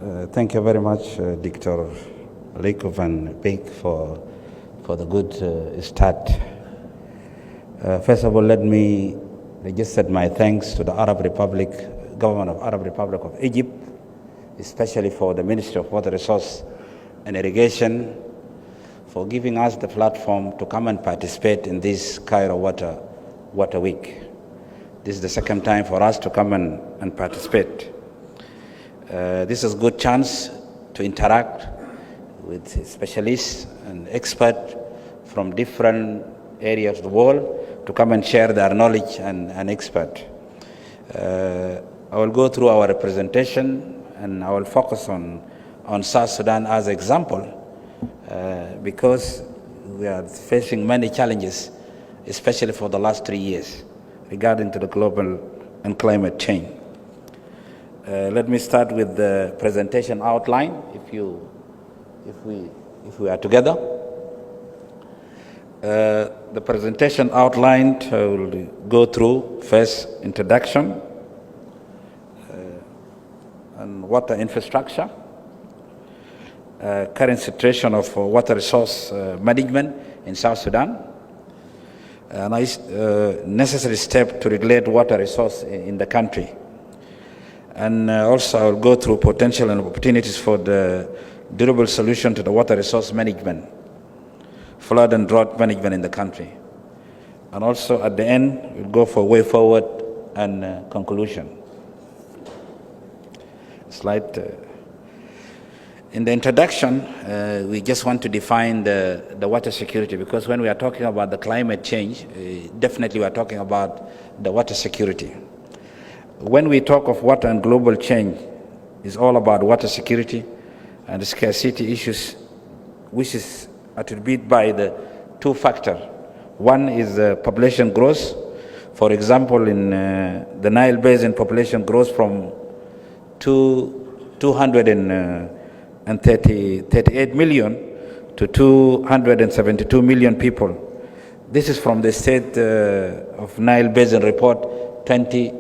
Thank you very much, Dr. Lekov and Peik, for the good start. First of all, let me register my thanks to the government of Arab Republic of Egypt, especially for the Ministry of Water Resource and Irrigation, for giving us the platform to come and participate in this Cairo Water Week. This is the second time for us to come and participate. This is a good chance to interact with specialists and experts from different areas of the world to come and share their knowledge and expert. I will go through our presentation and I will focus on South Sudan as an example because we are facing many challenges, especially for the last 3 years regarding to the global and climate change. Let me start with the presentation outline, if we are together. The presentation outlined, I will go through first introduction and water infrastructure, current situation of water resource management in South Sudan, necessary step to regulate water resource in the country. And also I will go through potential and opportunities for the durable solution to the water resource management, flood and drought management in the country. And also at the end, we'll go for way forward and conclusion. Slide. In the introduction, we just want to define the water security, because when we are talking about the climate change, definitely we are talking about the water security. When we talk of water and global change, it's all about water security and the scarcity issues, which is attributed by the two factors. One is population growth. For example, in the Nile Basin, population grows from 238 million to 272 million people. This is from the State of Nile Basin Report 2021.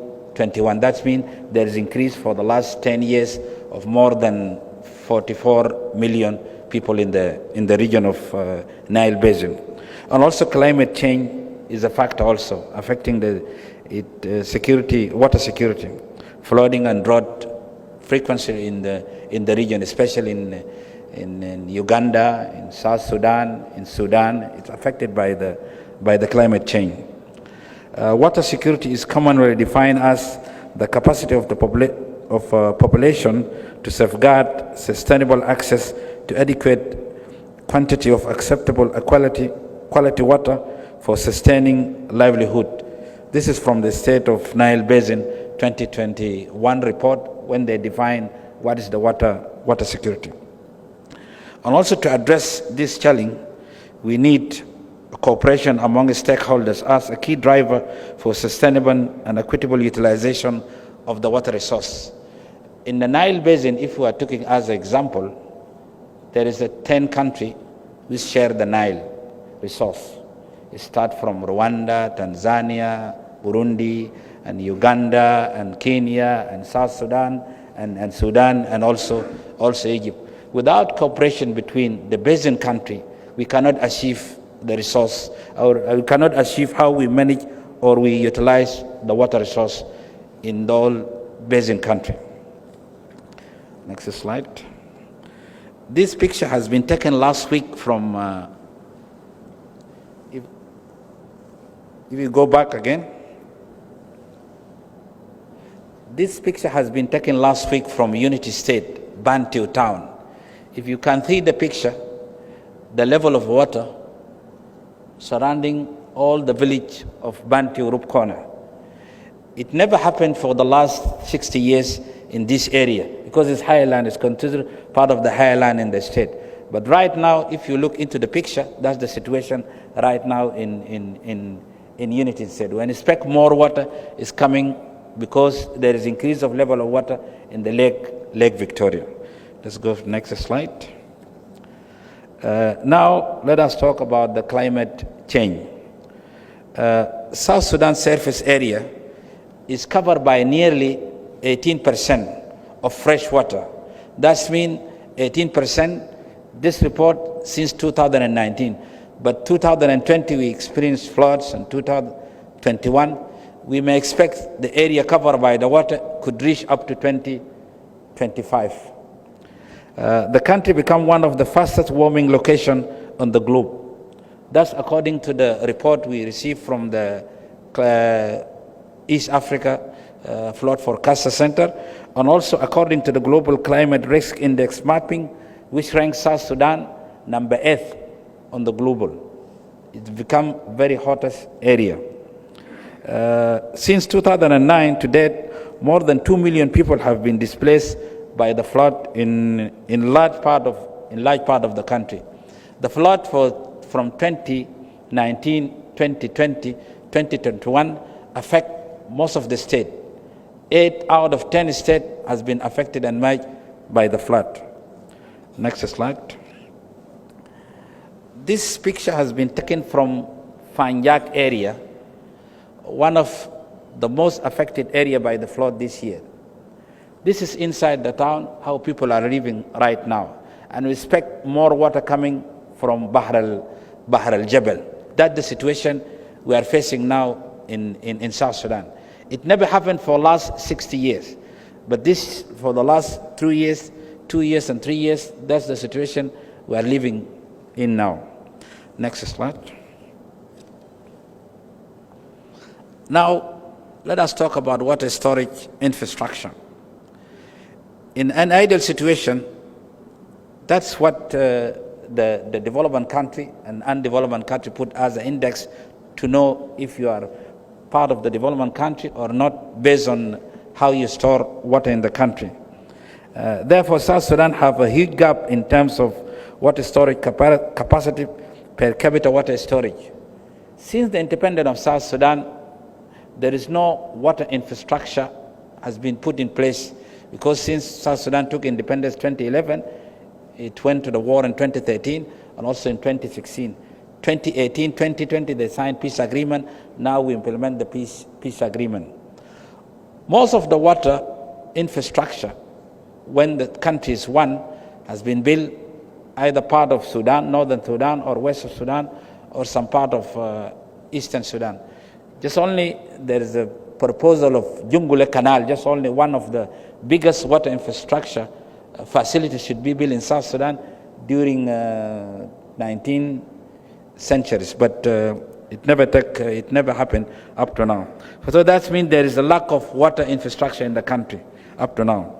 That means there is increase for the last 10 years of more than 44 million people in the region of Nile Basin. And also climate change is a factor also affecting water security, flooding and drought frequency in the region, especially in Uganda, in South Sudan, in Sudan. It's affected by the climate change. Water security is commonly defined as the capacity of the population to safeguard sustainable access to adequate quantity of acceptable quality water for sustaining livelihood. This is from the State of Nile Basin 2021 report, when they define what is the water security. And also to address this challenge, we need cooperation among stakeholders as a key driver for sustainable and equitable utilization of the water resource. In the Nile Basin, if we are taking as an example, there is 10 countries which share the Nile resource. It starts from Rwanda, Tanzania, Burundi, and Uganda, and Kenya, and South Sudan, and Sudan, and also Egypt. Without cooperation between the basin country, we cannot achieve the resource, or we cannot achieve how we manage or we utilize the water resource in the whole basin country. Next slide. This picture has been taken last week from, if you go back again, this picture has been taken last week from Unity State, Bantu town. If you can see the picture, the level of water surrounding all the village of Bantu Rup Corner. It never happened for the last 60 years in this area, because it's higher land, it's considered part of the higher land in the state. But right now, if you look into the picture, that's the situation right now in Unity State. We expect more water is coming because there is increase of level of water in the Lake Victoria. Let's go to the next slide. Now, let us talk about the climate change. South Sudan surface area is covered by nearly 18% of fresh water, That's mean 18%. This report since 2019. But 2020 we experienced floods, and 2021 we may expect the area covered by the water could reach up to 2025. The country become one of the fastest warming locations on the globe. That's according to the report we received from the East Africa Flood Forecast Center, and also according to the Global Climate Risk Index mapping, which ranks South Sudan number 8 on the global. It's become very hottest area. Since 2009 to date, more than 2 million people have been displaced by the flood in large part of the country. The flood from 2019, 2020, 2021 affect most of the state. 8 out of 10 states has been affected and marked by the flood. Next slide. This picture has been taken from Fanjak area, one of the most affected area by the flood this year. This is inside the town, how people are living right now. And we expect more water coming from Bahr al-Jabal. That's the situation we are facing now in South Sudan. It never happened for the last 60 years. But this, for the last 2 years and 3 years, that's the situation we are living in now. Next slide. Now, let us talk about water storage infrastructure. In an ideal situation, that's what the development country and undeveloped country put as an index to know if you are part of the development country or not, based on how you store water in the country. Therefore, South Sudan have a huge gap in terms of water storage capacity per capita water storage. Since the independence of South Sudan, there is no water infrastructure has been put in place, because since South Sudan took independence 2011, it went to the war in 2013 and also in 2016. 2018, 2020, they signed peace agreement. Now we implement the peace agreement. Most of the water infrastructure, when the country is one, has been built either part of Sudan, northern Sudan, or west of Sudan, or some part of eastern Sudan. Just only there is a proposal of Jonglei Canal, just only one of the biggest water infrastructure facilities should be built in South Sudan during 19th centuries, but it never happened up to now. So that means there is a lack of water infrastructure in the country up to now.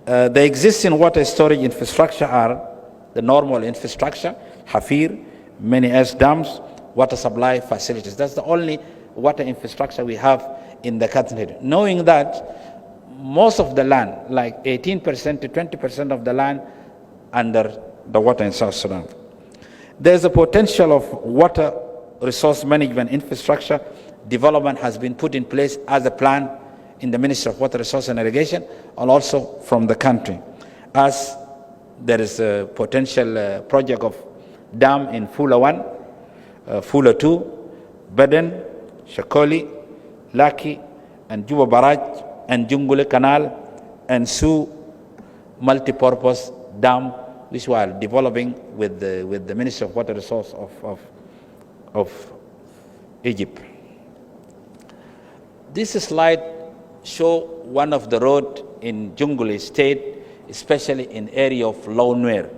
The existing water storage infrastructure are the normal infrastructure, Hafir, many S dams, water supply facilities. That's the only water infrastructure we have in the country. Knowing that most of the land, like 18% to 20% of the land under the water in South Sudan. There's a potential of water resource management infrastructure development has been put in place as a plan in the Ministry of Water Resources and Irrigation, and also from the country. As there is a potential project of dam in Fula 1, Fula 2, Baden, Shakoli, Laki, and Juba Barrage, and Jonglei Canal, and Su multi-purpose dam, which we are developing with the Ministry of Water Resources of Egypt. This slide shows one of the roads in Jonglei state, especially in area of Low Nuer.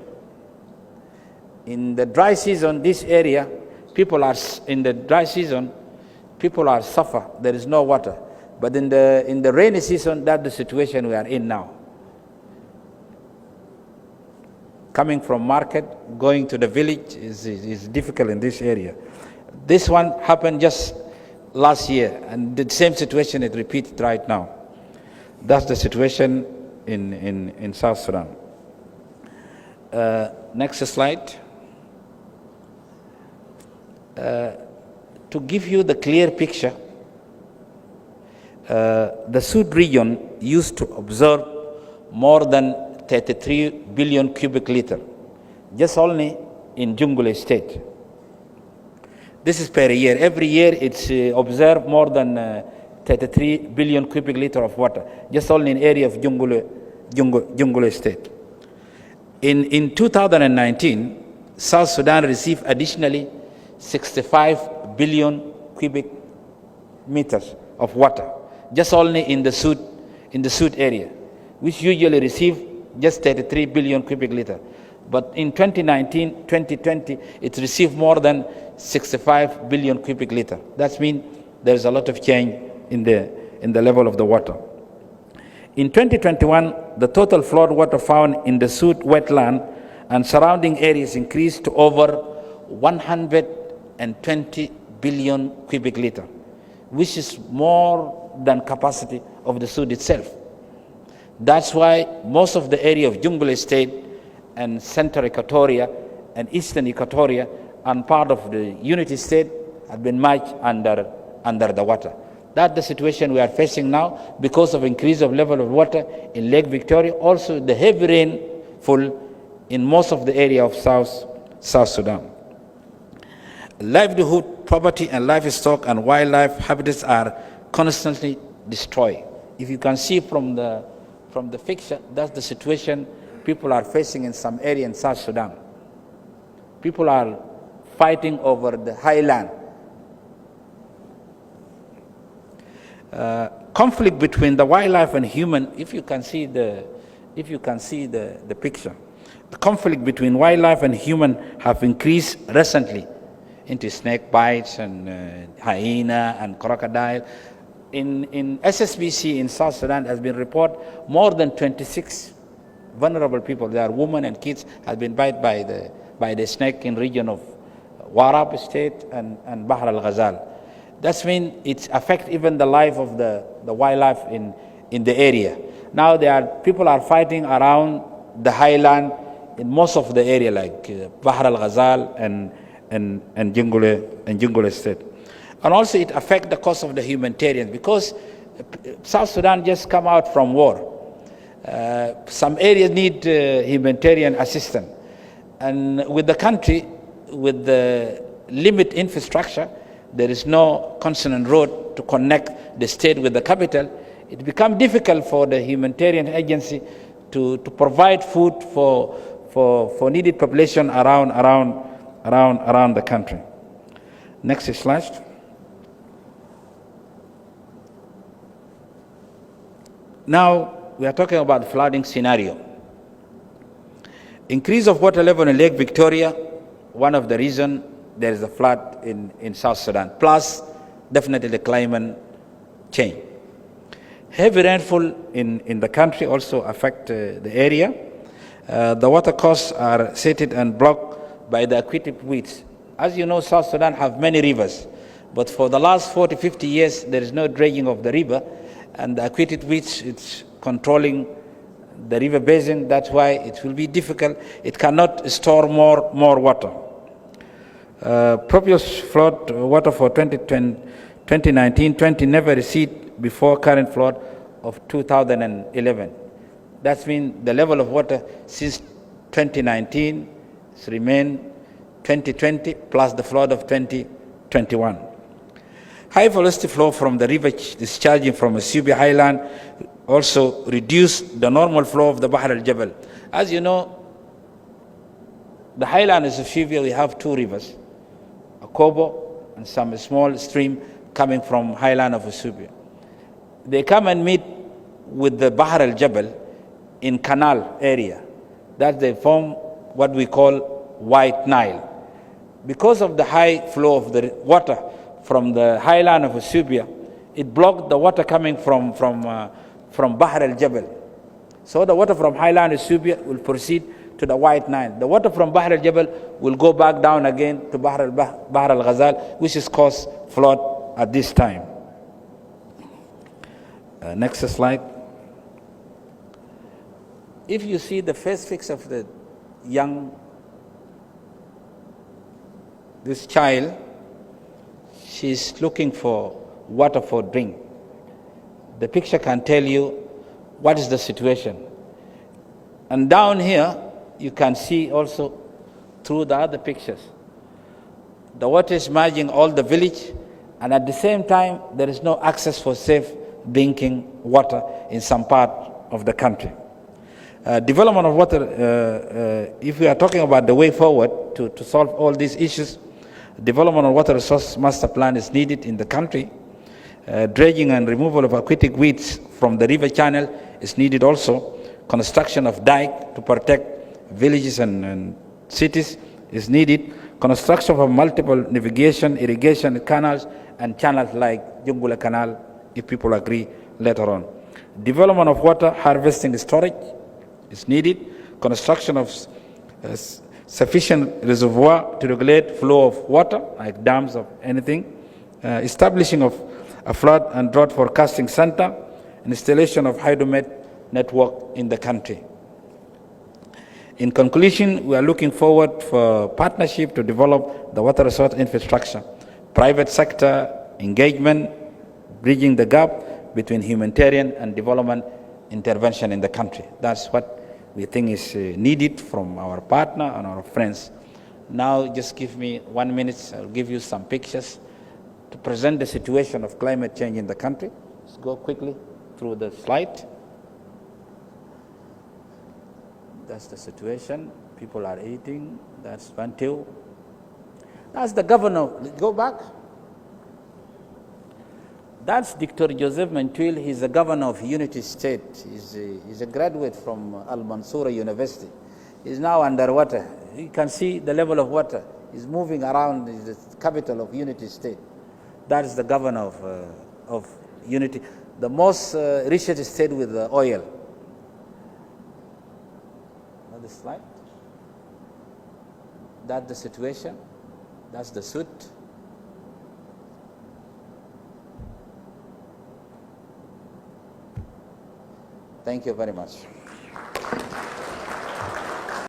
In the dry season, this area, people are suffer. There is no water. But in the rainy season, that's the situation we are in now. Coming from market, going to the village is difficult in this area. This one happened just last year, and the same situation is repeated right now. That's the situation in South Sudan. Next slide. To give you the clear picture, the Sud region used to absorb more than 33 billion cubic liter, just only in Jonglei state. This is per year. Every year it's observed more than 33 billion cubic liter of water, just only in area of Jonglei Jonglei state. In 2019, South Sudan received additionally 65 billion cubic meters of water, just only in the Sud area, which usually receive just 33 billion cubic liter. But in 2019-2020, it received more than 65 billion cubic liter. That means there's a lot of change in the level of the water. In 2021, the total flood water found in the Sud wetland and surrounding areas increased to over 120 billion cubic liter, which is more than capacity of the Sud itself. That's why most of the area of Jonglei State and Central Equatoria and Eastern Equatoria and part of the Unity State have been merged under the water. That's the situation we are facing now because of increase of level of water in Lake Victoria. Also, the heavy rainfall in most of the area of South Sudan. Livelihood, property, and livestock and wildlife habitats are constantly destroyed. If you can see from the picture, that's the situation people are facing in some area in South Sudan. People are fighting over the highland. Conflict between the wildlife and human. If you can see the picture, the conflict between wildlife and human have increased recently into snake bites and hyena and crocodile. In SSBC in South Sudan has been reported more than 26 vulnerable people. They are women and kids have been bitten by the snake in region of Warab State and Bahr al-Ghazal. That means it affects even the life of the wildlife in the area. Now people are fighting around the highland in most of the area, like Bahr al-Ghazal and Jonglei State. And also it affects the cost of the humanitarian because South Sudan just come out from war. Some areas need humanitarian assistance. And with the country, with the limited infrastructure, there is no constant road to connect the state with the capital. It becomes difficult for the humanitarian agency to provide food for needed population around the country. Next slide. Now we are talking about the flooding scenario. Increase of water level in Lake Victoria, one of the reasons there is a flood in South Sudan, plus definitely the climate change. Heavy rainfall in the country also affect the area. The water courses are settled and blocked by the aquatic weeds. As you know, South Sudan have many rivers, but for the last 40-50 years, there is no dredging of the river, and the aquatic weeds, it's controlling the river basin. That's why it will be difficult. It cannot store more water. Previous flood water for 2019-20 never received before current flood of 2011. That means the level of water since 2019 has remained 2020 plus the flood of 2021. High velocity flow from the river discharging from Ethiopia highland also reduced the normal flow of the Bahr al-Jabal. As you know, the highland of Ethiopia, we have two rivers, Akobo and some small stream coming from highland of Ethiopia. They come and meet with the Bahr al-Jabal in Canal area. That they form what we call White Nile. Because of the high flow of the water from the highland of Ethiopia, it blocked the water coming from Bahr al-Jabal. So the water from highland of Ethiopia will proceed to the White Nile. The water from Bahr al-Jabal will go back down again to Bahr al-Ghazal, which is caused flood at this time. Next slide. If you see the face fix of the this child, she's looking for water for drink. The picture can tell you what is the situation. And down here, you can see also through the other pictures, the water is merging all the village, and at the same time, there is no access for safe drinking water in some part of the country. Development of water, if we are talking about the way forward to solve all these issues, development of water resource master plan is needed in the country. Dredging and removal of aquatic weeds from the river channel is needed also. Construction of dike to protect villages and cities is needed. Construction of multiple navigation, irrigation canals and channels like Jonglei Canal, if people agree later on. Development of water harvesting storage is needed. Construction of sufficient reservoir to regulate flow of water, like dams or anything. Establishing of a flood and drought forecasting center. Installation of hydromet network in the country. In conclusion, we are looking forward for partnership to develop the water resource infrastructure, private sector engagement, bridging the gap between humanitarian and development intervention in the country. That's what we think is needed from our partner and our friends. Now, just give me 1 minute. I'll give you some pictures to present the situation of climate change in the country. Let's go quickly through the slide. That's the situation. People are eating. That's Bantu. That's the governor. Go back. That's Dr. Joseph Mentuil. He's the governor of Unity State. He's a graduate from Al Mansoura University. He's now underwater. You can see the level of water. He's moving around the capital of Unity State. That's the governor of Unity, the most richest state with oil. Another slide. That's the situation. That's the suit. Thank you very much.